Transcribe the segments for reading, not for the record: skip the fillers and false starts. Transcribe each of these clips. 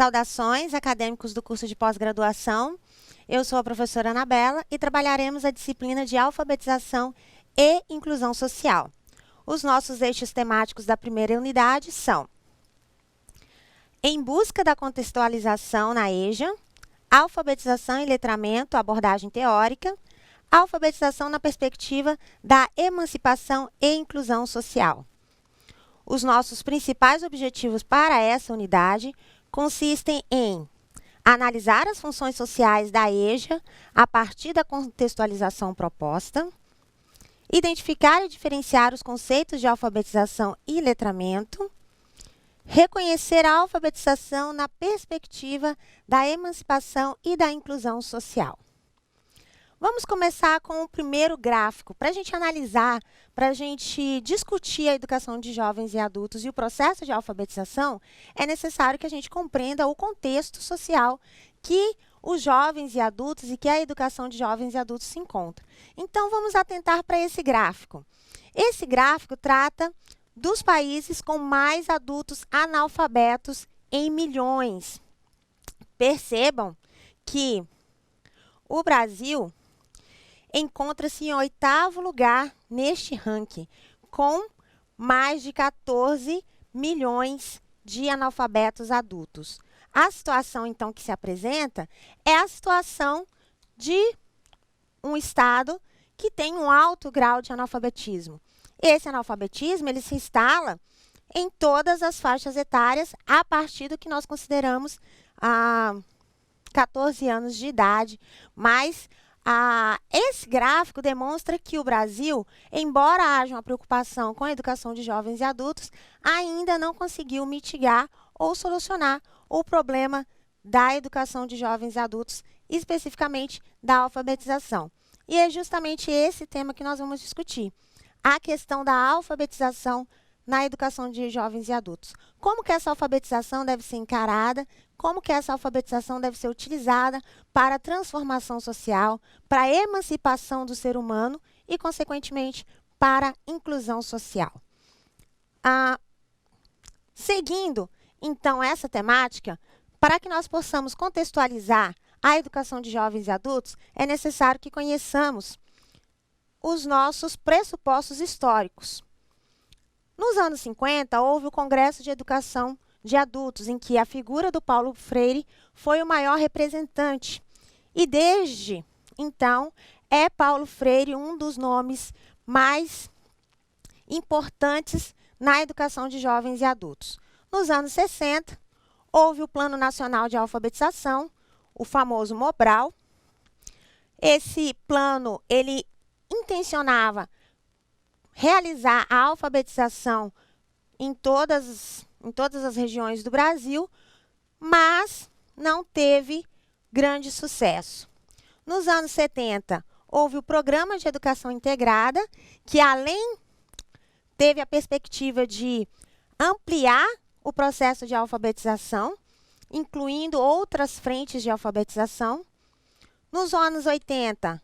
Saudações, acadêmicos do curso de pós-graduação. Eu sou a professora Anabela e trabalharemos a disciplina de alfabetização e inclusão social. Os nossos eixos temáticos da primeira unidade são: em busca da contextualização na EJA, alfabetização e letramento, abordagem teórica, alfabetização na perspectiva da emancipação e inclusão social. Os nossos principais objetivos para essa unidade consistem em analisar as funções sociais da EJA a partir da contextualização proposta, identificar e diferenciar os conceitos de alfabetização e letramento, reconhecer a alfabetização na perspectiva da emancipação e da inclusão social. Vamos começar com o primeiro gráfico, para a gente analisar, para a gente discutir a educação de jovens e adultos e o processo de alfabetização. É necessário que a gente compreenda o contexto social que os jovens e adultos e que a educação de jovens e adultos se encontra. Então, vamos atentar para esse gráfico. Esse gráfico trata dos países com mais adultos analfabetos em milhões. Percebam que o Brasil encontra-se em 8º lugar neste ranking, com mais de 14 milhões de analfabetos adultos. A situação, então, que se apresenta é a situação de um estado que tem um alto grau de analfabetismo. Esse analfabetismo ele se instala em todas as faixas etárias a partir do que nós consideramos 14 anos de idade, mas esse gráfico demonstra que o Brasil, embora haja uma preocupação com a educação de jovens e adultos, ainda não conseguiu mitigar ou solucionar o problema da educação de jovens e adultos, especificamente da alfabetização. E é justamente esse tema que nós vamos discutir, a questão da alfabetização na educação de jovens e adultos. Como que essa alfabetização deve ser encarada, como que essa alfabetização deve ser utilizada para a transformação social, para a emancipação do ser humano e, consequentemente, para a inclusão social. Seguindo, então, essa temática, para que nós possamos contextualizar a educação de jovens e adultos, é necessário que conheçamos os nossos pressupostos históricos. Nos anos 50, houve o Congresso de Educação de Adultos, em que a figura do Paulo Freire foi o maior representante. E desde então, é Paulo Freire um dos nomes mais importantes na educação de jovens e adultos. Nos anos 60, houve o Plano Nacional de Alfabetização, o famoso Mobral. Esse plano, ele intencionava realizar a alfabetização em todas as regiões do Brasil, mas não teve grande sucesso. Nos anos 70, houve o Programa de Educação Integrada, que além teve a perspectiva de ampliar o processo de alfabetização, incluindo outras frentes de alfabetização. Nos anos 80,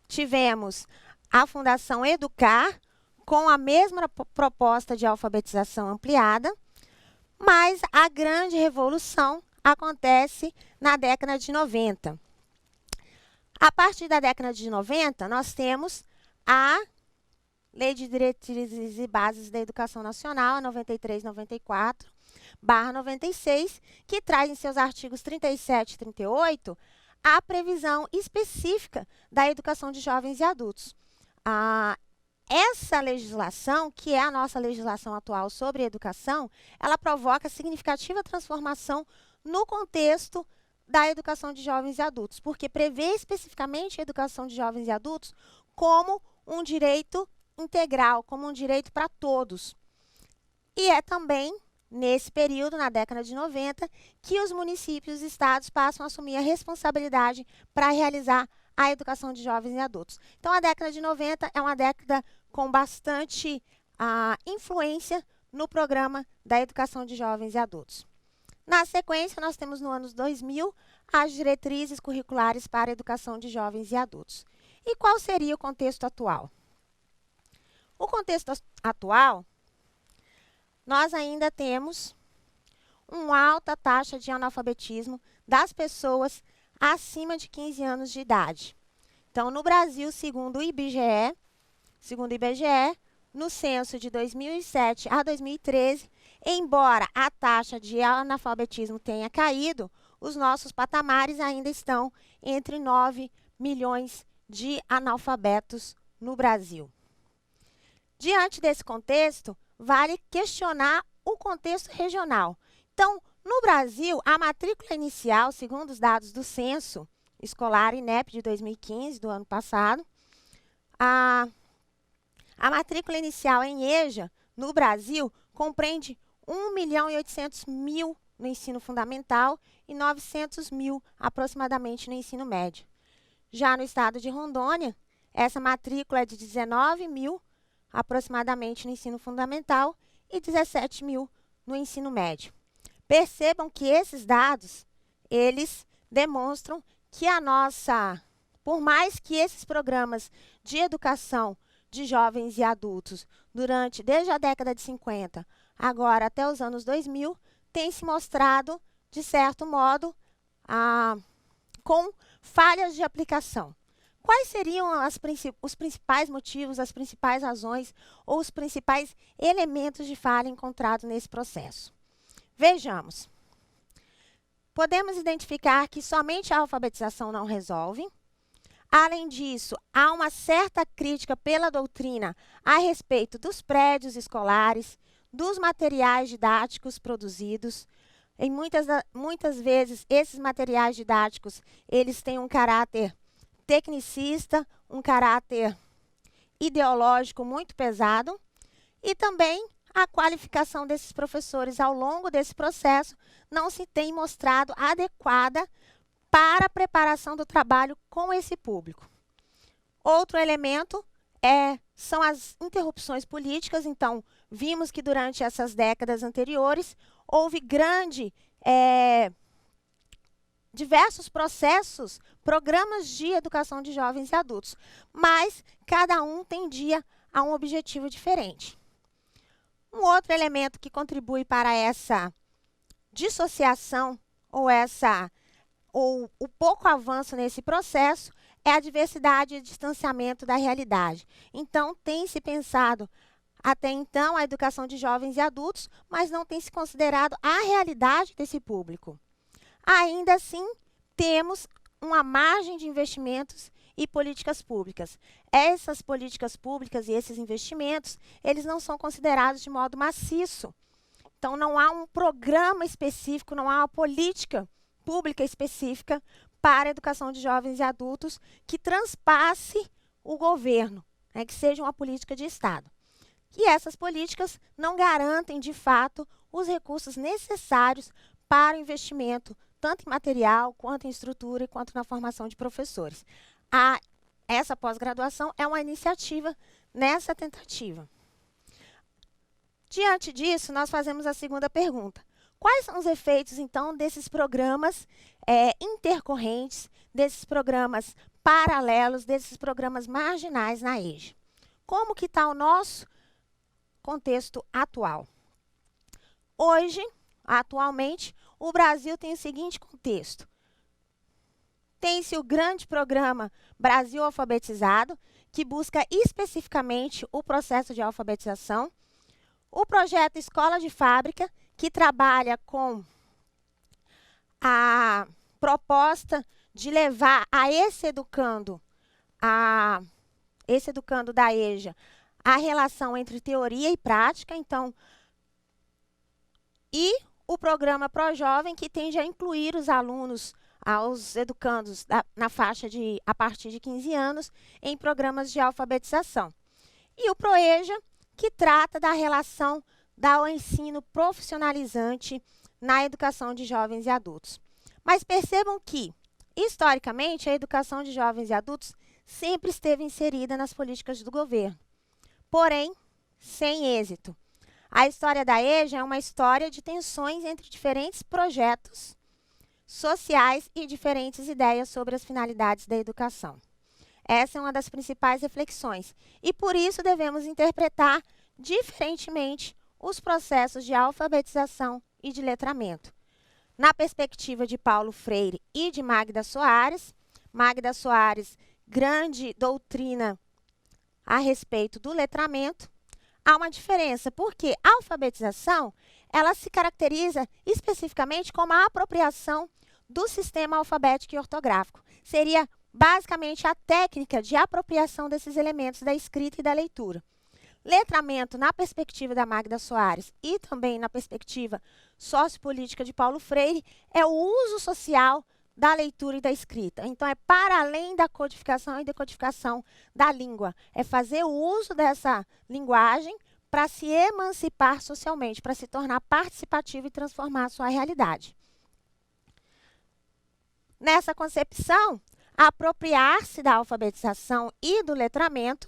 tivemos a Fundação Educar, com a mesma proposta de alfabetização ampliada, mas a grande revolução acontece na década de 90. A partir da década de 90, nós temos a Lei de Diretrizes e Bases da Educação Nacional, a 93/94/96, que traz em seus artigos 37 e 38 a previsão específica da educação de jovens e adultos. Essa legislação, que é a nossa legislação atual sobre educação, ela provoca significativa transformação no contexto da educação de jovens e adultos, porque prevê especificamente a educação de jovens e adultos como um direito integral, como um direito para todos. E é também nesse período, na década de 90, que os municípios e estados passam a assumir a responsabilidade para realizar a educação de jovens e adultos. Então, a década de 90 é uma década com bastante influência no programa da educação de jovens e adultos. Na sequência, nós temos no ano 2000 as diretrizes curriculares para a educação de jovens e adultos. E qual seria o contexto atual? O contexto atual, nós ainda temos uma alta taxa de analfabetismo das pessoas acima de 15 anos de idade. Então, no Brasil, segundo o IBGE, no censo de 2007 a 2013, embora a taxa de analfabetismo tenha caído, os nossos patamares ainda estão entre 9 milhões de analfabetos no Brasil. Diante desse contexto, vale questionar o contexto regional. Então, no Brasil, a matrícula inicial, segundo os dados do Censo Escolar INEP de 2015, do ano passado, a matrícula inicial em EJA, no Brasil, compreende 1.800.000 no ensino fundamental e 900.000 aproximadamente no ensino médio. Já no estado de Rondônia, essa matrícula é de 19.000 aproximadamente no ensino fundamental e 17.000 no ensino médio. Percebam que esses dados, eles demonstram que por mais que esses programas de educação de jovens e adultos, desde a década de 50, agora até os anos 2000, têm se mostrado, de certo modo, com falhas de aplicação. Quais seriam os principais motivos, as principais razões ou os principais elementos de falha encontrados nesse processo? Vejamos. Podemos identificar que somente a alfabetização não resolve. Além disso, há uma certa crítica pela doutrina a respeito dos prédios escolares, dos materiais didáticos produzidos. Em muitas vezes, esses materiais didáticos, eles têm um caráter tecnicista, um caráter ideológico muito pesado, e também a qualificação desses professores ao longo desse processo não se tem mostrado adequada para a preparação do trabalho com esse público. Outro elemento são as interrupções políticas. Então, vimos que durante essas décadas anteriores houve diversos processos, programas de educação de jovens e adultos, mas cada um tendia a um objetivo diferente. Um outro elemento que contribui para essa dissociação ou o pouco avanço nesse processo é a diversidade e distanciamento da realidade. Então, tem se pensado até então a educação de jovens e adultos, mas não tem se considerado a realidade desse público. Ainda assim, temos uma margem de investimentos e políticas públicas. Essas políticas públicas e esses investimentos, eles não são considerados de modo maciço. Então, não há um programa específico, não há uma política pública específica para a educação de jovens e adultos que transpasse o governo, que seja uma política de Estado. E essas políticas não garantem, de fato, os recursos necessários para o investimento, tanto em material, quanto em estrutura e quanto na formação de professores. Essa pós-graduação é uma iniciativa nessa tentativa. Diante disso, nós fazemos a segunda pergunta. Quais são os efeitos, então, desses programas intercorrentes, desses programas paralelos, desses programas marginais na EJA? Como que está o nosso contexto atual? Hoje, atualmente, o Brasil tem o seguinte contexto. Tem-se o grande programa Brasil Alfabetizado, que busca especificamente o processo de alfabetização. O projeto Escola de Fábrica, que trabalha com a proposta de levar esse educando da EJA, a relação entre teoria e prática. Então, e o programa ProJovem, que tende a incluir os alunos, os educandos na faixa a partir de 15 anos, em programas de alfabetização. E o ProEJA, que trata da relação do ensino profissionalizante na educação de jovens e adultos. Mas percebam que, historicamente, a educação de jovens e adultos sempre esteve inserida nas políticas do governo, porém, sem êxito. A história da EJA é uma história de tensões entre diferentes projetos sociais e diferentes ideias sobre as finalidades da educação. Essa é uma das principais reflexões, e por isso devemos interpretar diferentemente os processos de alfabetização e de letramento. Na perspectiva de Paulo Freire e de Magda Soares, grande doutrina a respeito do letramento, há uma diferença, porque a alfabetização, ela se caracteriza especificamente como a apropriação do sistema alfabético e ortográfico. Seria basicamente a técnica de apropriação desses elementos da escrita e da leitura. Letramento, na perspectiva da Magda Soares e também na perspectiva sociopolítica de Paulo Freire, é o uso social da leitura e da escrita. Então, é para além da codificação e decodificação da língua. É fazer o uso dessa linguagem para se emancipar socialmente, para se tornar participativo e transformar a sua realidade. Nessa concepção, apropriar-se da alfabetização e do letramento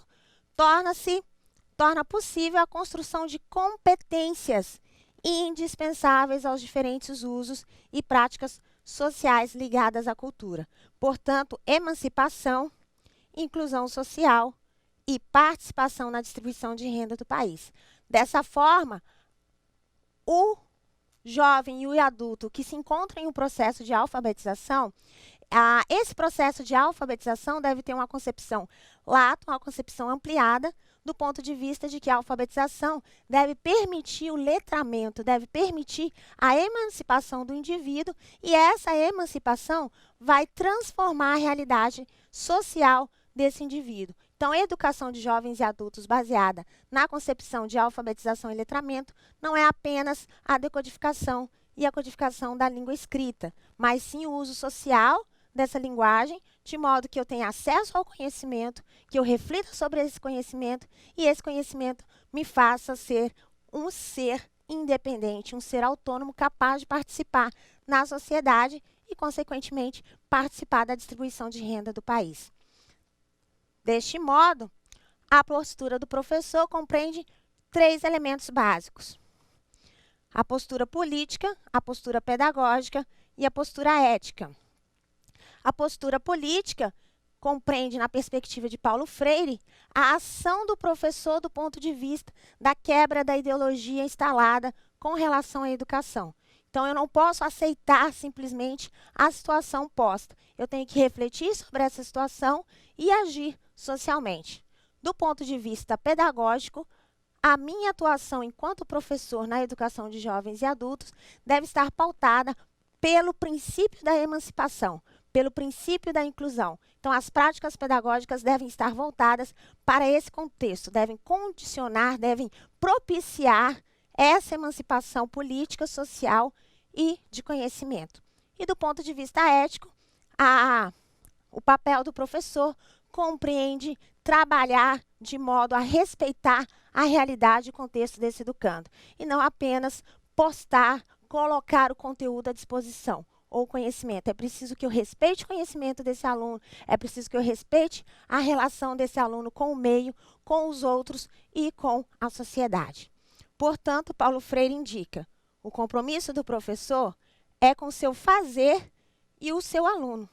torna possível a construção de competências indispensáveis aos diferentes usos e práticas sociais ligadas à cultura. Portanto, emancipação, inclusão social e participação na distribuição de renda do país. Dessa forma, o jovem e o adulto que se encontram em um processo de alfabetização, esse processo de alfabetização deve ter uma concepção lata, uma concepção ampliada, do ponto de vista de que a alfabetização deve permitir o letramento, deve permitir a emancipação do indivíduo, e essa emancipação vai transformar a realidade social desse indivíduo. Então, a educação de jovens e adultos baseada na concepção de alfabetização e letramento não é apenas a decodificação e a codificação da língua escrita, mas sim o uso social dessa linguagem, de modo que eu tenha acesso ao conhecimento, que eu reflita sobre esse conhecimento e esse conhecimento me faça ser um ser independente, um ser autônomo capaz de participar na sociedade e, consequentemente, participar da distribuição de renda do país. Deste modo, a postura do professor compreende 3 elementos básicos: a postura política, a postura pedagógica e a postura ética. A postura política compreende, na perspectiva de Paulo Freire, a ação do professor do ponto de vista da quebra da ideologia instalada com relação à educação. Então, eu não posso aceitar simplesmente a situação posta. Eu tenho que refletir sobre essa situação e agir socialmente. Do ponto de vista pedagógico, a minha atuação enquanto professor na educação de jovens e adultos deve estar pautada pelo princípio da emancipação, pelo princípio da inclusão. Então, as práticas pedagógicas devem estar voltadas para esse contexto, devem condicionar, devem propiciar essa emancipação política, social e de conhecimento. E do ponto de vista ético, o papel do professor compreende trabalhar de modo a respeitar a realidade e o contexto desse educando, e não apenas postar, colocar o conteúdo à disposição ou conhecimento. É preciso que eu respeite o conhecimento desse aluno, é preciso que eu respeite a relação desse aluno com o meio, com os outros e com a sociedade. Portanto, Paulo Freire indica: o compromisso do professor é com o seu fazer e o seu aluno.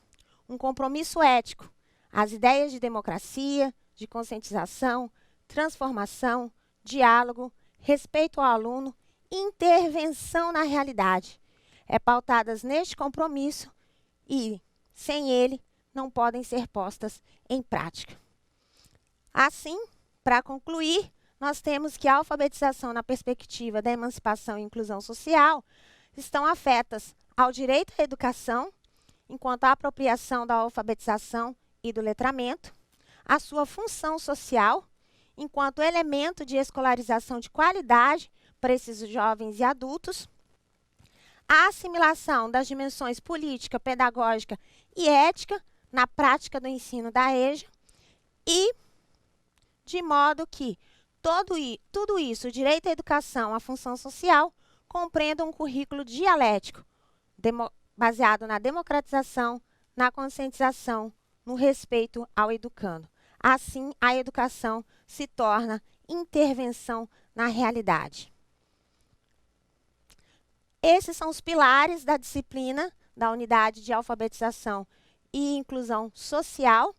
Um compromisso ético. As ideias de democracia, de conscientização, transformação, diálogo, respeito ao aluno, intervenção na realidade, pautadas neste compromisso e, sem ele, não podem ser postas em prática. Assim, para concluir, nós temos que a alfabetização na perspectiva da emancipação e inclusão social estão afetas ao direito à educação, enquanto a apropriação da alfabetização e do letramento, a sua função social, enquanto elemento de escolarização de qualidade para esses jovens e adultos, a assimilação das dimensões política, pedagógica e ética na prática do ensino da EJA e, de modo que tudo isso, o direito à educação, a função social, compreenda um currículo dialético, baseado na democratização, na conscientização, no respeito ao educando. Assim, a educação se torna intervenção na realidade. Esses são os pilares da disciplina da unidade de alfabetização e inclusão social.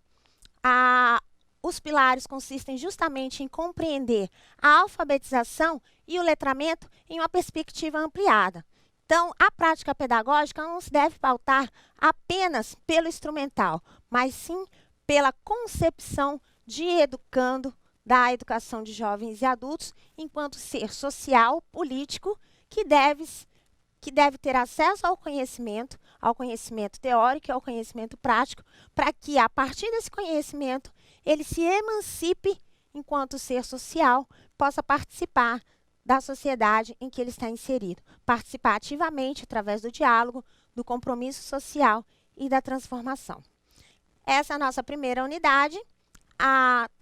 Os pilares consistem justamente em compreender a alfabetização e o letramento em uma perspectiva ampliada. Então, a prática pedagógica não se deve pautar apenas pelo instrumental, mas sim pela concepção de educando da educação de jovens e adultos enquanto ser social, político, que deve ter acesso ao conhecimento teórico e ao conhecimento prático, para que, a partir desse conhecimento, ele se emancipe enquanto ser social, possa participar da sociedade em que ele está inserido, participar ativamente através do diálogo, do compromisso social e da transformação. Essa é a nossa primeira unidade.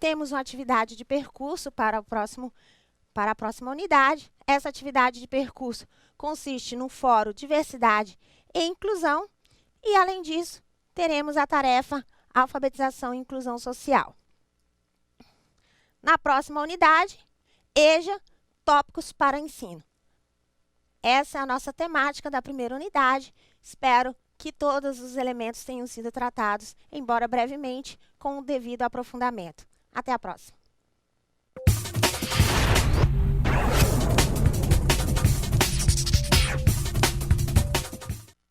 Temos uma atividade de percurso para a próxima unidade. Essa atividade de percurso consiste no fórum Diversidade e Inclusão e, além disso, teremos a tarefa Alfabetização e Inclusão Social. Na próxima unidade, EJA, Tópicos para Ensino. Essa é a nossa temática da primeira unidade. Espero que todos os elementos tenham sido tratados, embora brevemente, com o devido aprofundamento. Até a próxima!